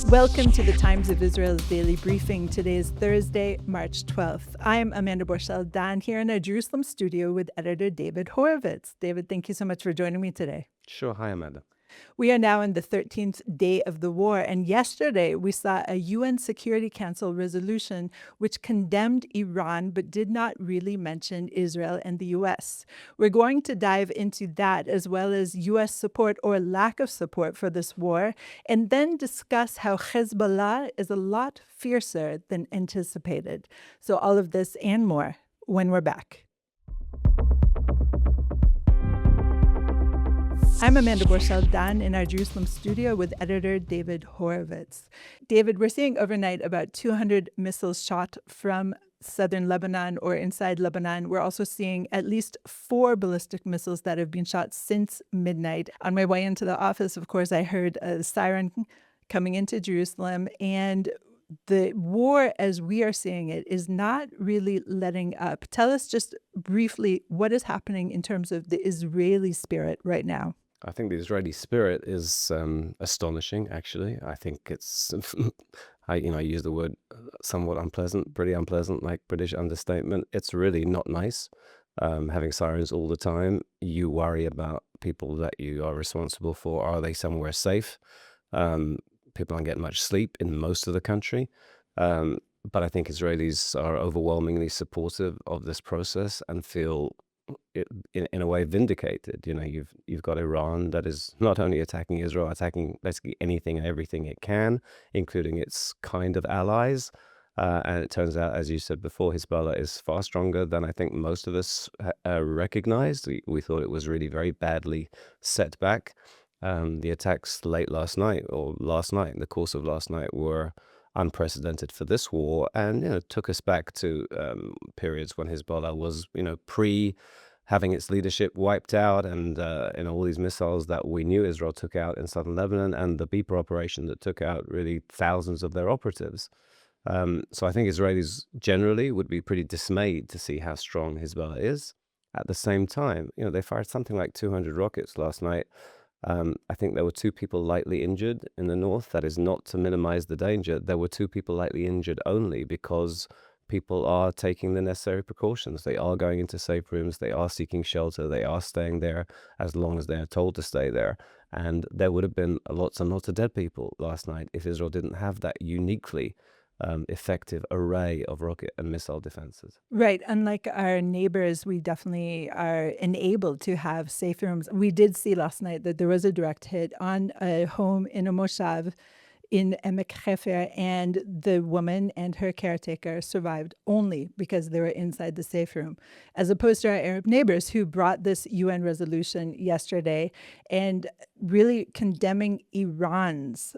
Welcome to the Times of Israel's daily briefing. Today is Thursday, March 12th. I'm Amanda Borschel-Dan here in our Jerusalem studio with editor David Horovitz. David, thank you so much for joining me today. Sure. Hi, Amanda. We are now in the 13th day of the war, and yesterday we saw a UN Security Council resolution which condemned Iran but did not really mention Israel and the U.S. We're going to dive into that as well as U.S. support or lack of support for this war, and then discuss how Hezbollah is a lot fiercer than anticipated. So all of this and more when we're back. I'm Amanda Borschel-Dan in our Jerusalem studio with editor David Horovitz. David, we're seeing overnight about 200 missiles shot from southern Lebanon or inside Lebanon. We're also seeing at least 4 ballistic missiles that have been shot since midnight. On my way into the office, of course, I heard a siren coming into Jerusalem, and the war as we are seeing it is not really letting up. Tell us just briefly what is happening in terms of the Israeli spirit right now. I think the Israeli spirit is astonishing, actually. I think it's, I use the word somewhat unpleasant, pretty unpleasant, like British understatement. It's really not nice. Having sirens all the time, you worry about people that you are responsible for. Are they somewhere safe? People aren't getting much sleep in most of the country. But I think Israelis are overwhelmingly supportive of this process and feel in a way vindicated. You've got Iran that is not only attacking Israel, attacking basically anything and everything it can, including its kind of allies. And it turns out, as you said before, Hezbollah is far stronger than I think most of us recognized. We thought it was really very badly set back. The attacks late last night, in the course of last night, were unprecedented for this war, and took us back to periods when Hezbollah was pre having its leadership wiped out, and all these missiles that we knew Israel took out in southern Lebanon, and the Beeper operation that took out really thousands of their operatives. So I think Israelis generally would be pretty dismayed to see how strong Hezbollah is. At the same time, they fired something like 200 rockets last night. I think there were 2 people lightly injured in the north. That is not to minimize the danger. There were 2 people lightly injured only because people are taking the necessary precautions. They are going into safe rooms. They are seeking shelter. They are staying there as long as they are told to stay there. And there would have been lots and lots of dead people last night if Israel didn't have that uniquely effective array of rocket and missile defenses. Right. Unlike our neighbors, we definitely are enabled to have safe rooms. We did see last night that there was a direct hit on a home in a moshav in Emek Hefer, and the woman and her caretaker survived only because they were inside the safe room, as opposed to our Arab neighbors who brought this UN resolution yesterday and really condemning Iran's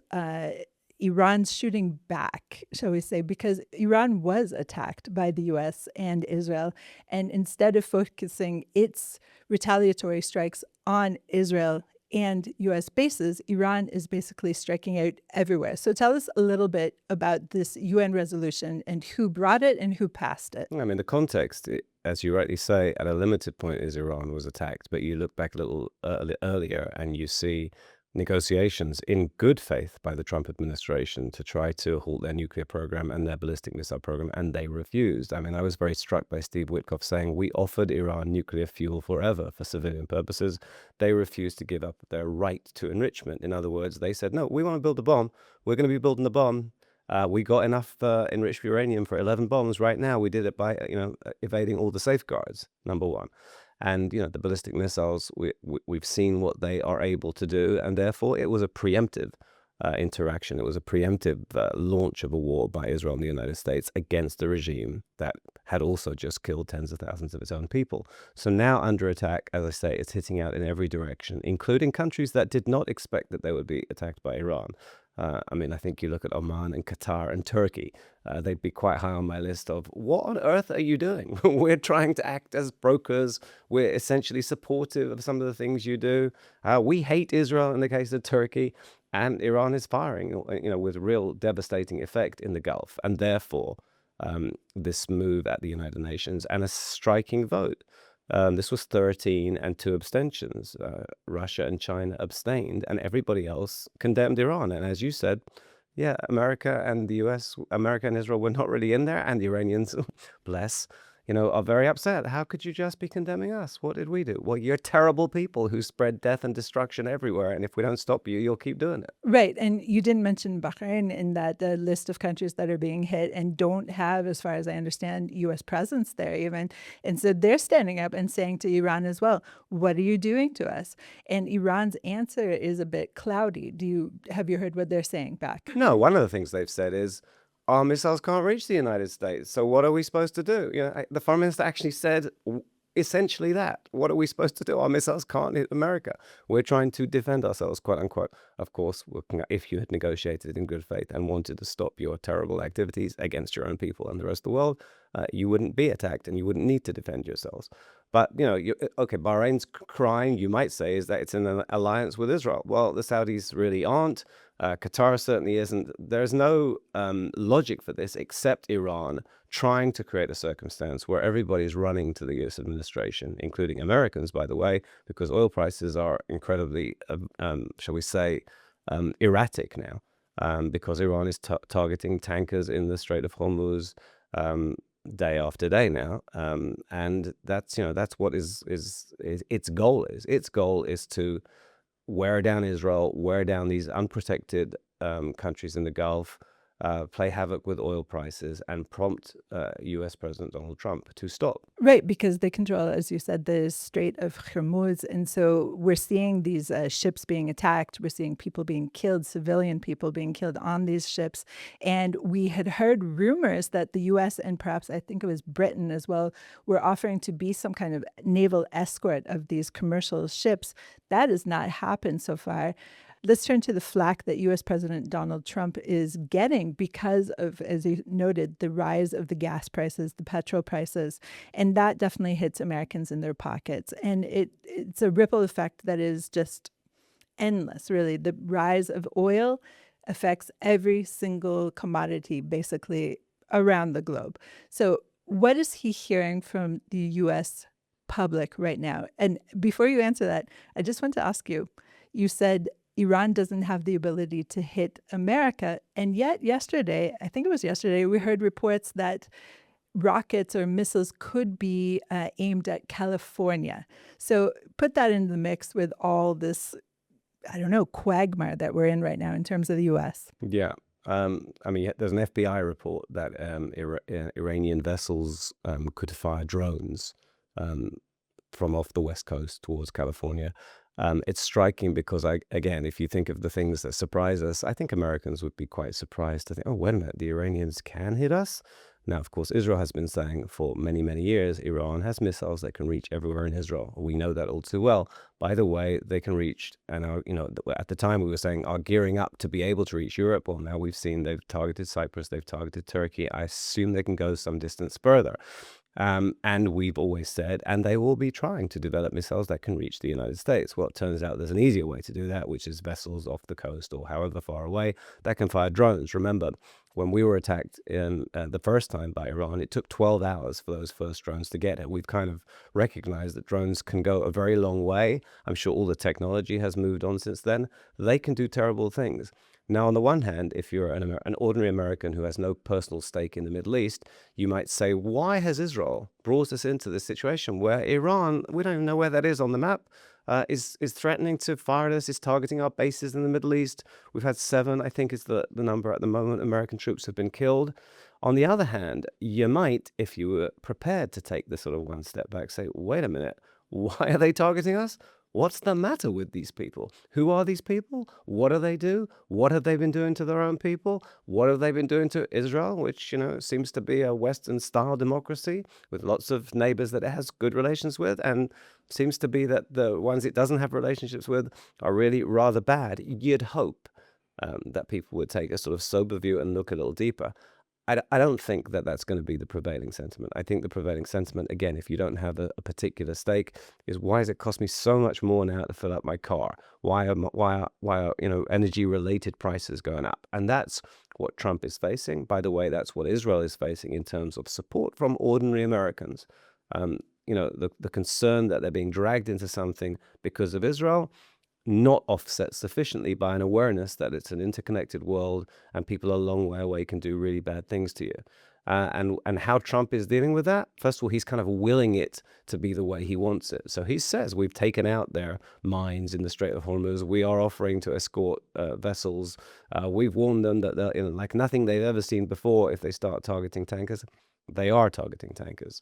shooting back, shall we say, because Iran was attacked by the U.S. and Israel. And instead of focusing its retaliatory strikes on Israel and U.S. bases, Iran is basically striking out everywhere. So tell us a little bit about this UN resolution and who brought it and who passed it. I mean, the context, as you rightly say, at a limited point is Iran was attacked. But you look back a little earlier and you see negotiations in good faith by the Trump administration to try to halt their nuclear program and their ballistic missile program, and they refused. I mean, I was very struck by Steve Witkoff saying, we offered Iran nuclear fuel forever for civilian purposes. They refused to give up their right to enrichment. In other words, they said, no, we want to build a bomb. We're going to be building the bomb. We got enough enriched uranium for 11 bombs right now. We did it by, evading all the safeguards, number one. And, the ballistic missiles, we've seen what they are able to do. And therefore, it was a preemptive interaction. It was a preemptive launch of a war by Israel and the United States against a regime that had also just killed tens of thousands of its own people. So now under attack, as I say, it's hitting out in every direction, including countries that did not expect that they would be attacked by Iran. I think you look at Oman and Qatar and Turkey, they'd be quite high on my list of what on earth are you doing? We're trying to act as brokers. We're essentially supportive of some of the things you do. We hate Israel in the case of Turkey, and Iran is firing, with real devastating effect in the Gulf. And therefore, this move at the United Nations and a striking vote. This was 13 and 2 abstentions. Russia and China abstained, and everybody else condemned Iran. And as you said, Yeah, America and the US, America and Israel were not really in there, and the Iranians, bless, are very upset. How could you just be condemning us? What did we do? Well, you're terrible people who spread death and destruction everywhere, and if we don't stop you, you'll keep doing it. Right. And you didn't mention Bahrain in that list of countries that are being hit and don't have, as far as I understand, U.S. presence there even. And so they're standing up and saying to Iran as well, what are you doing to us? And Iran's answer is a bit cloudy. Have you heard what they're saying back? No, one of the things they've said is our missiles can't reach the United States. So what are we supposed to do? The foreign minister actually said essentially that. What are we supposed to do? Our missiles can't hit America. We're trying to defend ourselves, quote unquote. Of course, if you had negotiated in good faith and wanted to stop your terrible activities against your own people and the rest of the world, you wouldn't be attacked and you wouldn't need to defend yourselves. But, okay, Bahrain's crime, you might say, is that it's in an alliance with Israel. Well, the Saudis really aren't. Qatar certainly isn't. There's no logic for this except Iran trying to create a circumstance where everybody's running to the US administration, including Americans, by the way, because oil prices are incredibly, shall we say, erratic now, because Iran is targeting tankers in the Strait of Hormuz day after day now, and that's what is its goal is. Its goal is to wear down Israel, wear down these unprotected countries in the Gulf, play havoc with oil prices, and prompt U.S. President Donald Trump to stop. Right, because they control, as you said, the Strait of Hormuz. And so we're seeing these ships being attacked. We're seeing people being killed, civilian people being killed on these ships. And we had heard rumors that the U.S. and perhaps I think it was Britain as well were offering to be some kind of naval escort of these commercial ships. That has not happened so far. Let's turn to the flack that U.S. President Donald Trump is getting because of, as you noted, the rise of the gas prices, the petrol prices, and that definitely hits Americans in their pockets. And it's a ripple effect that is just endless, really. The rise of oil affects every single commodity, basically, around the globe. So what is he hearing from the U.S. public right now? And before you answer that, I just want to ask you, you said Iran doesn't have the ability to hit America. And yet yesterday, I think it was yesterday, we heard reports that rockets or missiles could be aimed at California. So put that in the mix with all this, I don't know, quagmire that we're in right now in terms of the U.S. Yeah. There's an FBI report that Iranian vessels could fire drones from off the West Coast towards California. It's striking because, again, if you think of the things that surprise us, I think Americans would be quite surprised to think, oh, wait a minute, the Iranians can hit us? Now, of course, Israel has been saying for many, many years, Iran has missiles that can reach everywhere in Israel. We know that all too well. By the way, they can reach, and at the time we were saying are gearing up to be able to reach Europe. Well, now we've seen they've targeted Cyprus, they've targeted Turkey. I assume they can go some distance further. And we've always said, and they will be trying to develop missiles that can reach the United States. Well, it turns out there's an easier way to do that, which is vessels off the coast or however far away that can fire drones. Remember, when we were attacked the first time by Iran, it took 12 hours for those first drones to get it. We've kind of recognized that drones can go a very long way. I'm sure all the technology has moved on since then. They can do terrible things. Now, on the one hand, if you're an ordinary American who has no personal stake in the Middle East, you might say, why has Israel brought us into this situation where Iran, we don't even know where that is on the map, is threatening to fire at us, is targeting our bases in the Middle East. We've had 7, I think is the number at the moment, American troops have been killed. On the other hand, you might, if you were prepared to take the sort of one step back, say, wait a minute, why are they targeting us? What's the matter with these people? Who are these people? What do they do? What have they been doing to their own people? What have they been doing to Israel, which, seems to be a Western-style democracy with lots of neighbors that it has good relations with, and seems to be that the ones it doesn't have relationships with are really rather bad. You'd hope that people would take a sort of sober view and look a little deeper. I don't think that that's going to be the prevailing sentiment. I think the prevailing sentiment, again, if you don't have a particular stake, is why does it cost me so much more now to fill up my car? Why are energy-related prices going up? And that's what Trump is facing. By the way, that's what Israel is facing in terms of support from ordinary Americans. The concern that they're being dragged into something because of Israel. not offset sufficiently by an awareness that it's an interconnected world and people a long way away can do really bad things to you. And how Trump is dealing with that, first of all, he's kind of willing it to be the way he wants it. So he says, we've taken out their mines in the Strait of Hormuz. We are offering to escort vessels. We've warned them that they're like nothing they've ever seen before. If they start targeting tankers, they are targeting tankers.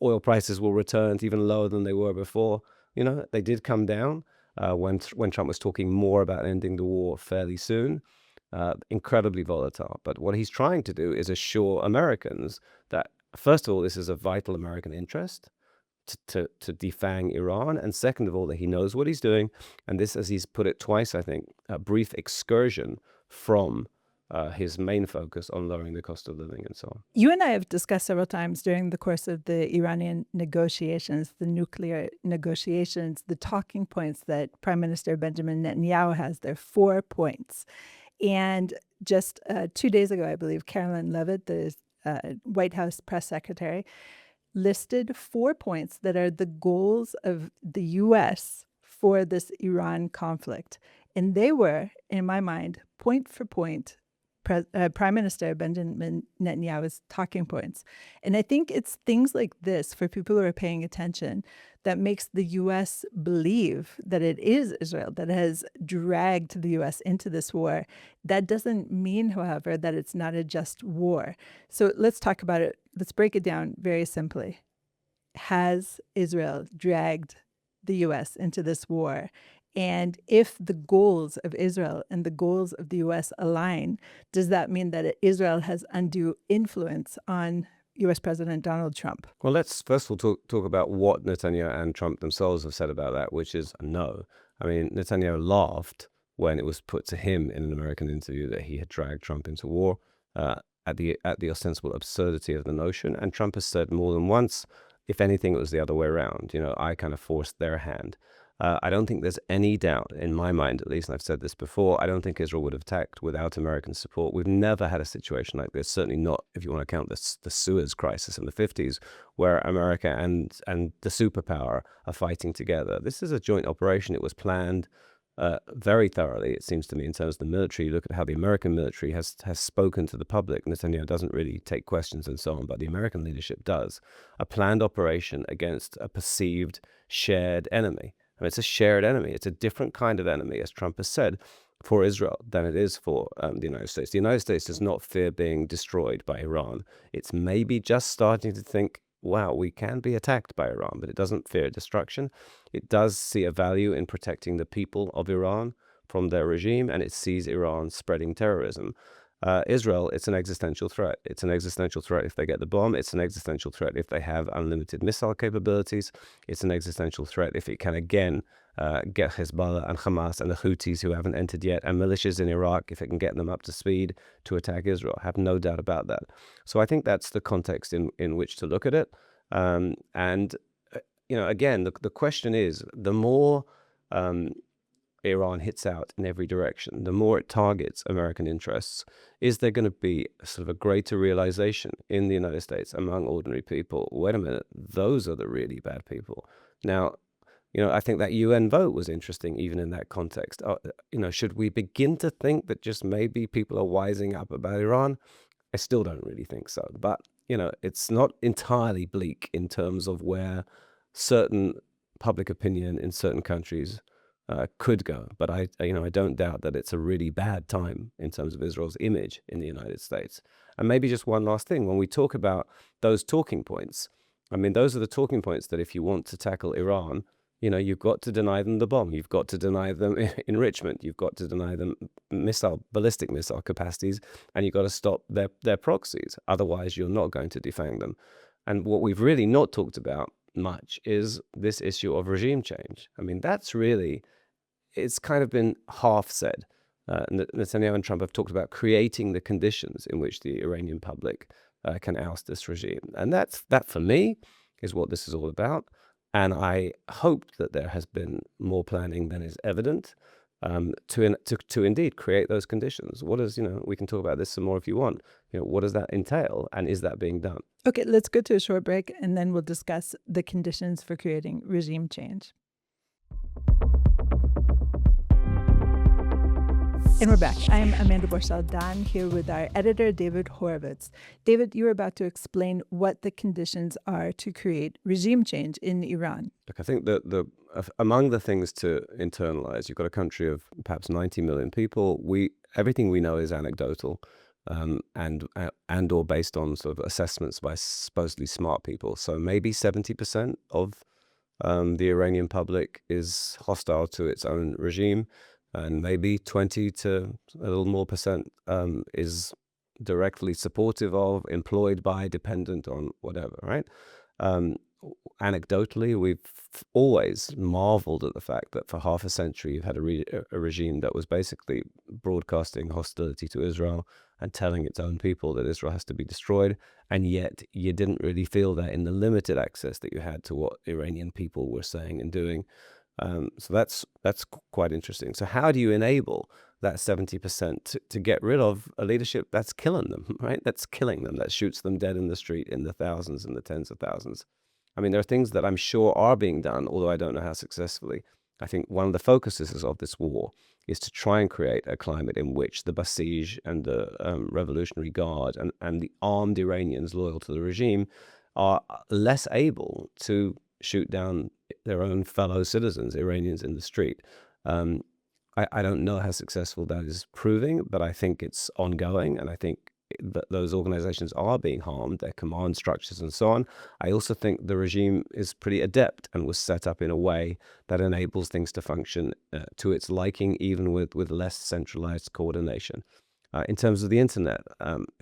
Oil prices will return to even lower than they were before. They did come down when Trump was talking more about ending the war fairly soon. Incredibly volatile. But what he's trying to do is assure Americans that, first of all, this is a vital American interest to defang Iran. And second of all, that he knows what he's doing. And this, as he's put it twice, I think, a brief excursion from his main focus on lowering the cost of living and so on. You and I have discussed several times during the course of the Iranian negotiations, the nuclear negotiations, the talking points that Prime Minister Benjamin Netanyahu has. There are 4 points. And just 2 days ago, I believe, Caroline Levitt, the White House press secretary, listed 4 points that are the goals of the U.S. for this Iran conflict. And they were, in my mind, point for point, Prime Minister Benjamin Netanyahu's talking points. And I think it's things like this, for people who are paying attention, that makes the U.S. believe that it is Israel that has dragged the U.S. into this war. That doesn't mean, however, that it's not a just war. So let's talk about it. Let's break it down very simply. Has Israel dragged the U.S. into this war? And if the goals of Israel and the goals of the U.S. align, does that mean that Israel has undue influence on U.S. President Donald Trump? Well, let's first of all talk about what Netanyahu and Trump themselves have said about that, which is no. I mean, Netanyahu laughed when it was put to him in an American interview that he had dragged Trump into war at the ostensible absurdity of the notion. And Trump has said more than once, if anything, it was the other way around. I kind of forced their hand. I don't think there's any doubt, in my mind at least, and I've said this before, I don't think Israel would have attacked without American support. We've never had a situation like this, certainly not if you want to count the Suez crisis in the 50s, where America and the superpower are fighting together. This is a joint operation. It was planned very thoroughly, it seems to me, in terms of the military. Look at how the American military has spoken to the public. Netanyahu doesn't really take questions and so on, but the American leadership does. A planned operation against a perceived shared enemy. I mean, it's a shared enemy. It's a different kind of enemy, as Trump has said, for Israel than it is for the United States. The United States does not fear being destroyed by Iran. It's maybe just starting to think, wow, we can be attacked by Iran, but it doesn't fear destruction. It does see a value in protecting the people of Iran from their regime, and it sees Iran spreading terrorism. Israel, it's an existential threat. It's an existential threat if they get the bomb. It's an existential threat if they have unlimited missile capabilities. It's an existential threat if it can again get Hezbollah and Hamas and the Houthis, who haven't entered yet, and militias in Iraq, if it can get them up to speed to attack Israel. I have no doubt about that. So I think that's the context in which to look at it. Again, the question is, the more Iran hits out in every direction, the more it targets American interests, is there going to be sort of a greater realization in the United States among ordinary people? Wait a minute, those are the really bad people. Now, I think that UN vote was interesting even in that context. Should we begin to think that just maybe people are wising up about Iran? I still don't really think so. But, it's not entirely bleak in terms of where certain public opinion in certain countries could go. But I don't doubt that it's a really bad time in terms of Israel's image in the United States. And maybe just one last thing, when we talk about those talking points, I mean, those are the talking points that if you want to tackle Iran, you've got to deny them the bomb. You've got to deny them enrichment. You've got to deny them ballistic missile capacities, and you've got to stop their proxies. Otherwise, you're not going to defang them. And what we've really not talked about much is this issue of regime change. I mean, it's kind of been half said. Netanyahu and Trump have talked about creating the conditions in which the Iranian public can oust this regime. And that, for me, is what this is all about. And I hope that there has been more planning than is evident to indeed create those conditions. What is, we can talk about this some more if you want. What does that entail, and is that being done? Okay, let's go to a short break, and then we'll discuss the conditions for creating regime change. And we're back. I'm Amanda Borschel-Dan here with our editor, David Horovitz. David, you were about to explain what the conditions are to create regime change in Iran. Look, I think that among the things to internalize, you've got a country of perhaps 90 million people. Everything we know is anecdotal, and or based on sort of assessments by supposedly smart people. So maybe 70% of the Iranian public is hostile to its own regime, and maybe 20 to a little more percent is directly supportive of, employed by, dependent on, whatever, right? Anecdotally, we've always marveled at the fact that for half a century you've had a regime that was basically broadcasting hostility to Israel and telling its own people that Israel has to be destroyed, and yet you didn't really feel that in the limited access that you had to what Iranian people were saying and doing. So that's quite interesting. So how do you enable that 70% to get rid of a leadership that's killing them, right? That's killing them, that shoots them dead in the street in the thousands and the tens of thousands. I mean, there are things that I'm sure are being done, although I don't know how successfully. I think one of the focuses of this war is to try and create a climate in which the Basij and the Revolutionary Guard and the armed Iranians loyal to the regime are less able to shoot down their own fellow citizens, Iranians, in the street. I don't know how successful that is proving, but I think it's ongoing, and I think that those organizations are being harmed, their command structures and so on. I also think the regime is pretty adept and was set up in a way that enables things to function to its liking, even with less centralized coordination. In terms of the internet,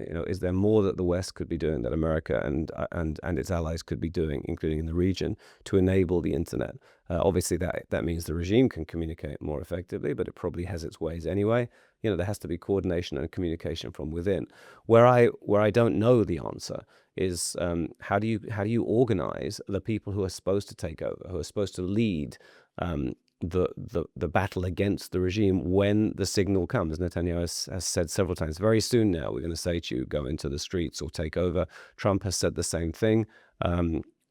is there more that the West could be doing, that America and its allies could be doing, including in the region, to enable the internet? Obviously, that means the regime can communicate more effectively, but it probably has its ways anyway. There has to be coordination and communication from within. Where I don't know the answer is how do you organize the people who are supposed to take over, who are supposed to lead the battle against the regime when the signal comes. Netanyahu has said several times, very soon now we're going to say to you, go into the streets or take over. Trump has said the same thing,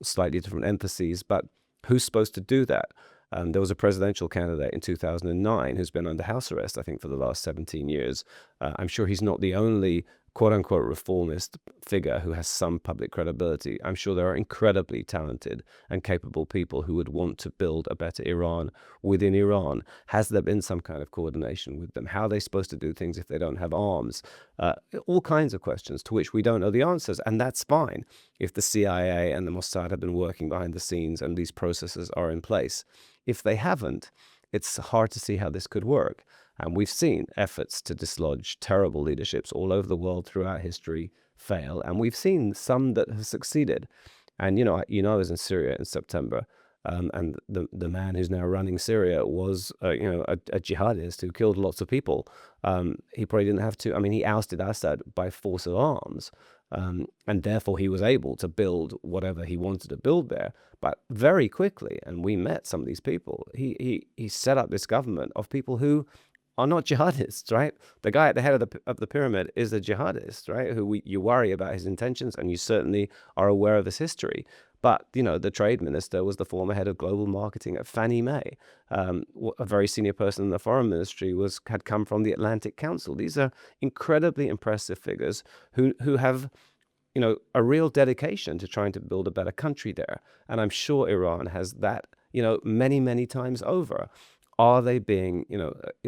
slightly different emphases, but who's supposed to do that? There was a presidential candidate in 2009 who's been under house arrest, I think, for the last 17 years. I'm sure he's not the only quote-unquote reformist figure who has some public credibility. I'm sure there are incredibly talented and capable people who would want to build a better Iran within Iran. Has there been some kind of coordination with them? How are they supposed to do things if they don't have arms? All kinds of questions to which we don't know the answers, and that's fine if the CIA and the Mossad have been working behind the scenes and these processes are in place. If they haven't, it's hard to see how this could work. And we've seen efforts to dislodge terrible leaderships all over the world throughout history fail. And we've seen some that have succeeded. And, I was in Syria in September. And the man who's now running Syria was, a jihadist who killed lots of people. He probably didn't have to. I mean, he ousted Assad by force of arms. And therefore he was able to build whatever he wanted to build there. But very quickly, and we met some of these people, he set up this government of people who are not jihadists, right? The guy at the head of the pyramid is a jihadist, right? You worry about his intentions, and you certainly are aware of his history. But, the trade minister was the former head of global marketing at Fannie Mae. A very senior person in the foreign ministry had come from the Atlantic Council. These are incredibly impressive figures who have, a real dedication to trying to build a better country there. And I'm sure Iran has that, many, many times over. Are they being,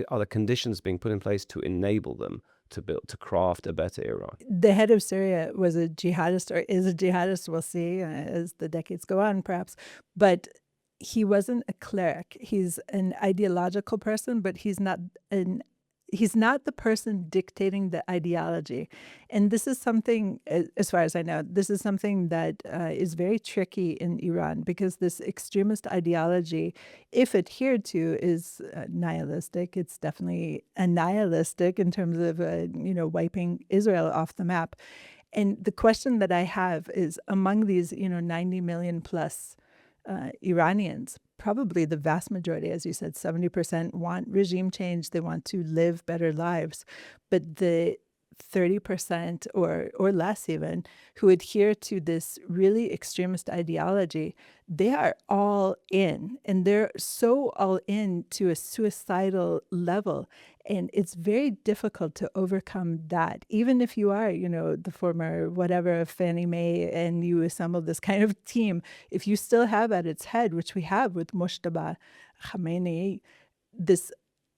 are the conditions being put in place to enable them to craft a better Iran? The head of Syria was a jihadist, or is a jihadist, we'll see as the decades go on, perhaps. But he wasn't a cleric. He's an ideological person, but he's not the person dictating the ideology. And this is something, as far as I know, this is something that is very tricky in Iran, because this extremist ideology, if adhered to, is nihilistic. It's definitely annihilistic in terms of, wiping Israel off the map. And the question that I have is, among these, 90 million plus Iranians, probably the vast majority, as you said, 70% want regime change. They want to live better lives. But the 30% or less even, who adhere to this really extremist ideology, they are all in, and they're so all in to a suicidal level. And it's very difficult to overcome that. Even if you are, the former whatever of Fannie Mae and you assemble this kind of team, if you still have at its head, which we have with Moshtaba Khamenei, this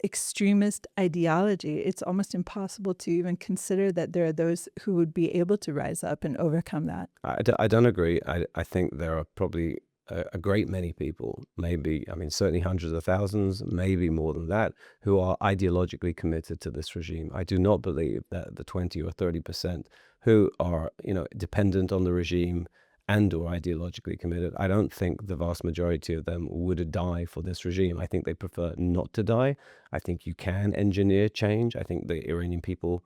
extremist ideology, it's almost impossible to even consider that there are those who would be able to rise up and overcome that. I don't agree. I think there are probably a great many people, maybe, certainly hundreds of thousands, maybe more than that, who are ideologically committed to this regime. I do not believe that the 20 or 30% who are, dependent on the regime and or ideologically committed, I don't think the vast majority of them would die for this regime. I think they prefer not to die. I think you can engineer change. I think the Iranian people,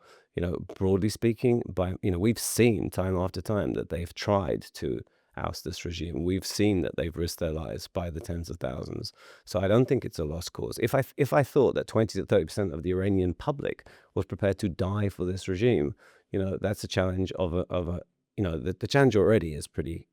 broadly speaking, we've seen time after time that they've tried to oust this regime. We've seen that they've risked their lives by the tens of thousands. So I don't think it's a lost cause. If I thought that 20 to 30% of the Iranian public was prepared to die for this regime, that's a challenge of a the challenge already is pretty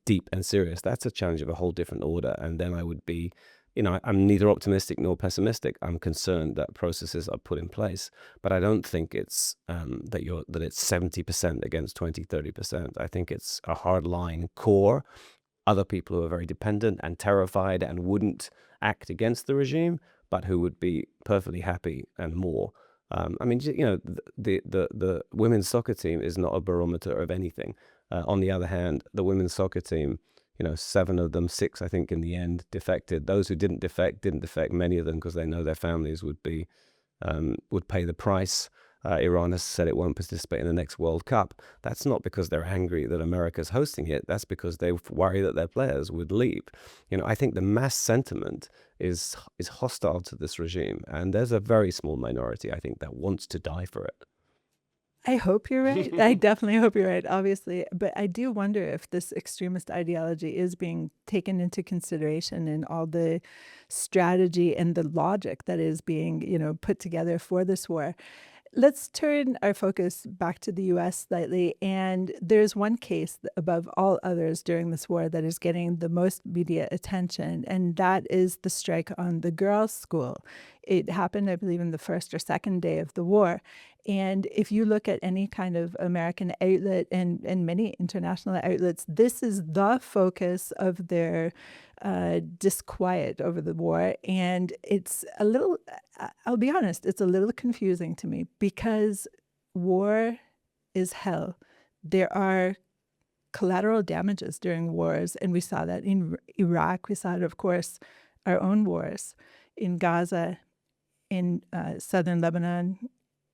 deep and serious. That's a challenge of a whole different order. And then I would be, I'm neither optimistic nor pessimistic. I'm concerned that processes are put in place, but I don't think it's that it's 70% against 20, 30%. I think it's a hard line core. Other people who are very dependent and terrified and wouldn't act against the regime, but who would be perfectly happy and more. The women's soccer team is not a barometer of anything. On the other hand, the women's soccer team, 7 of them, 6, I think, in the end, defected. Those who didn't defect, many of them, because they know their families would pay the price. Iran has said it won't participate in the next World Cup. That's not because they're angry that America's hosting it. That's because they worry that their players would leave. I think the mass sentiment is hostile to this regime, and there's a very small minority, I think, that wants to die for it. I hope you're right. I definitely hope you're right, obviously. But I do wonder if this extremist ideology is being taken into consideration in all the strategy and the logic that is being, put together for this war. Let's turn our focus back to the U.S. slightly. And there's one case above all others during this war that is getting the most media attention, and that is the strike on the girls' school. It happened, I believe, in the first or second day of the war. And if you look at any kind of American outlet and many international outlets, this is the focus of their disquiet over the war. And it's a little, I'll be honest, it's a little confusing to me because war is hell. There are collateral damages during wars, and we saw that in Iraq. We saw it, of course, our own wars in Gaza, in southern Lebanon,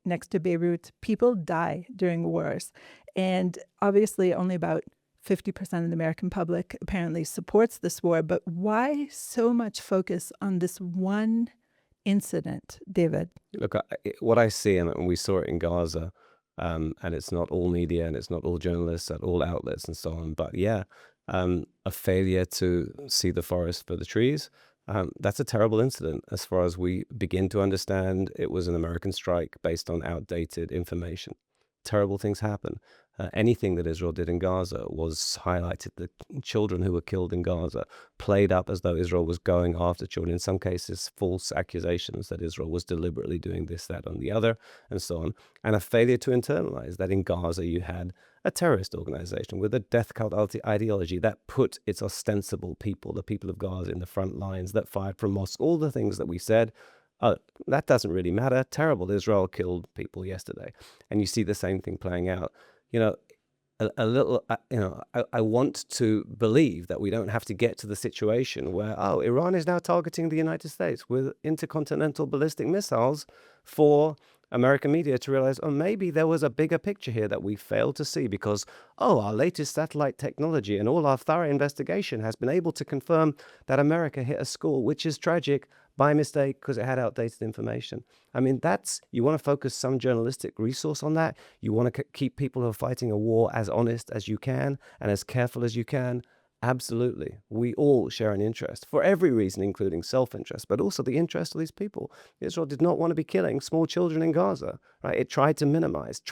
next to Beirut. People die during wars. And obviously only about 50% of the American public apparently supports this war. But why so much focus on this one incident, David? Look, what I see, and we saw it in Gaza, and it's not all media and it's not all journalists at all outlets and so on, but a failure to see the forest for the trees. That's a terrible incident. As far as we begin to understand, it was an American strike based on outdated information. Terrible things happen. Anything that Israel did in Gaza was highlighted. The children who were killed in Gaza played up as though Israel was going after children. In some cases, false accusations that Israel was deliberately doing this, that, and the other, and so on. And a failure to internalize that in Gaza you had a terrorist organization with a death cult ideology that put its ostensible people, the people of Gaza, in the front lines, that fired from mosques, all the things that we said. That doesn't really matter. Terrible. Israel killed people yesterday. And you see the same thing playing out. I want to believe that we don't have to get to the situation where, Iran is now targeting the United States with intercontinental ballistic missiles for American media to realize, maybe there was a bigger picture here that we failed to see because, our latest satellite technology and all our thorough investigation has been able to confirm that America hit a school, which is tragic by mistake because it had outdated information. You want to focus some journalistic resource on that. You want to keep people who are fighting a war as honest as you can and as careful as you can. Absolutely. We all share an interest for every reason, including self-interest, but also the interest of these people. Israel did not want to be killing small children in Gaza, right? It tries to minimize,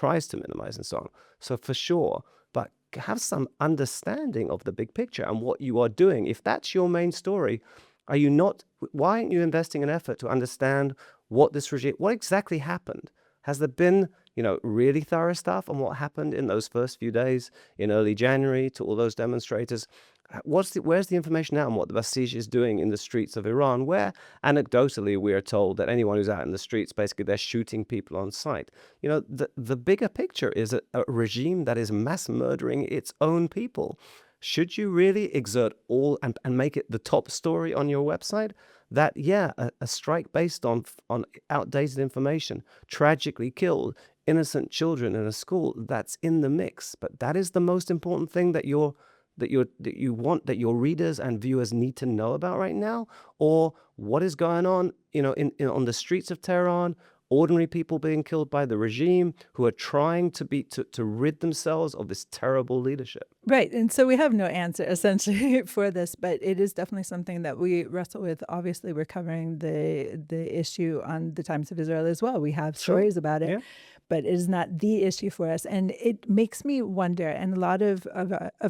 and so on. So for sure, but have some understanding of the big picture and what you are doing. If that's your main story, why aren't you investing an effort to understand what exactly happened? Has there been, really thorough stuff on what happened in those first few days in early January to all those demonstrators? Where's the information now on what the Basij is doing in the streets of Iran, where anecdotally we are told that anyone who's out in the streets, basically they're shooting people on sight. The bigger picture is a regime that is mass murdering its own people. Should you really exert all and make it the top story on your website? That, a strike based on outdated information, tragically killed innocent children in a school, that's in the mix. But that is the most important thing that you want, that your readers and viewers need to know about right now? Or what is going on, on the streets of Tehran? Ordinary people being killed by the regime who are trying to rid themselves of this terrible leadership. Right. And so we have no answer essentially for this, but it is definitely something that we wrestle with. Obviously, we're covering the issue on the Times of Israel as well. We have stories about it. Yeah. But it is not the issue for us. And it makes me wonder, and a lot of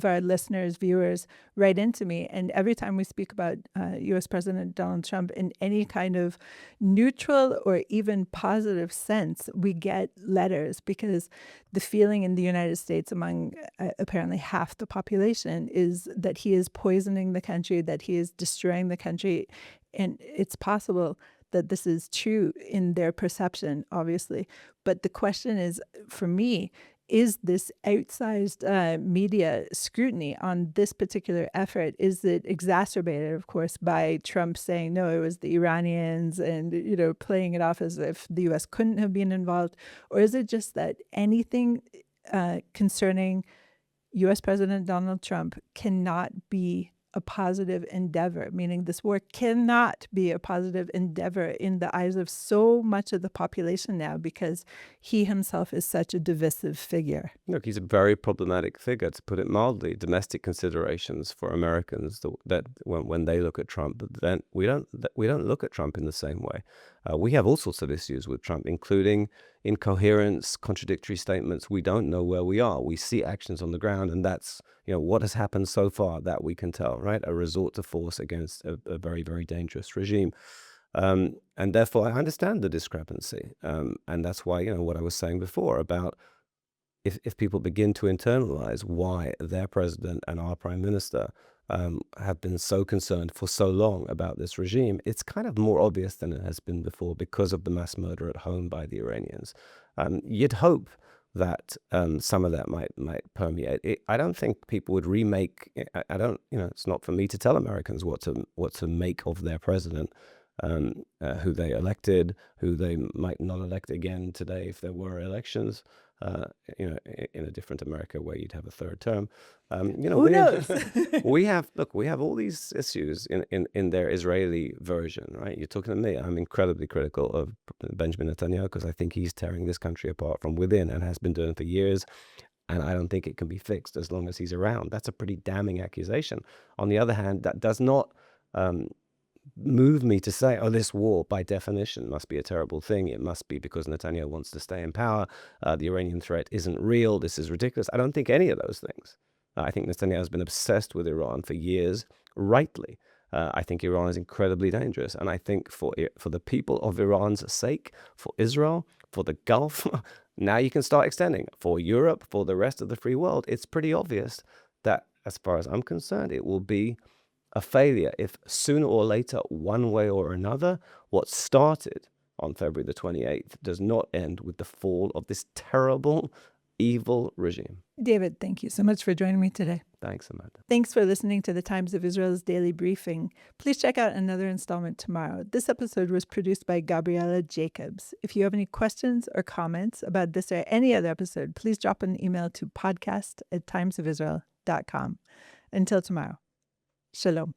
our listeners, viewers write into me, and every time we speak about U.S. President Donald Trump in any kind of neutral or even positive sense, we get letters, because the feeling in the United States among apparently half the population is that he is poisoning the country, that he is destroying the country. And it's possible that this is true in their perception, obviously. But the question is, for me, is this outsized media scrutiny on this particular effort, is it exacerbated, of course, by Trump saying, no, it was the Iranians, and, playing it off as if the U.S. couldn't have been involved? Or is it just that anything concerning U.S. President Donald Trump cannot be a positive endeavor, meaning this war cannot be a positive endeavor in the eyes of so much of the population now, because he himself is such a divisive figure? Look, he's a very problematic figure, to put it mildly. Domestic considerations for Americans that when they look at Trump, then we don't look at Trump in the same way. We have all sorts of issues with Trump, including incoherence, contradictory statements. We don't know where we are. We see actions on the ground, and that's what has happened so far that we can tell, right? A resort to force against a very, very dangerous regime. And therefore, I understand the discrepancy. And that's why, what I was saying before about if people begin to internalize why their president and our prime minister have been so concerned for so long about this regime, it's kind of more obvious than it has been before because of the mass murder at home by the Iranians. You'd hope that some of that might permeate. I don't think people would remake. I don't. It's not for me to tell Americans what to make of their president, who they elected, who they might not elect again today if there were elections. In a different America where you'd have a third term. Who knows? we have all these issues in their Israeli version, right? You're talking to me. I'm incredibly critical of Benjamin Netanyahu because I think he's tearing this country apart from within and has been doing for years. And I don't think it can be fixed as long as he's around. That's a pretty damning accusation. On the other hand, that does not move me to say, this war by definition must be a terrible thing. It must be because Netanyahu wants to stay in power. The Iranian threat isn't real. This is ridiculous. I don't think any of those things. I think Netanyahu has been obsessed with Iran for years, rightly. I think Iran is incredibly dangerous. And I think for the people of Iran's sake, for Israel, for the Gulf, now you can start extending. For Europe, for the rest of the free world, it's pretty obvious that, as far as I'm concerned, it will be a failure if sooner or later, one way or another, what started on February the 28th does not end with the fall of this terrible, evil regime. David, thank you so much for joining me today. Thanks, Amanda. Thanks for listening to the Times of Israel's Daily Briefing. Please check out another installment tomorrow. This episode was produced by Gabriella Jacobs. If you have any questions or comments about this or any other episode, please drop an email to podcast@timesofisrael.com. Until tomorrow. Shalom.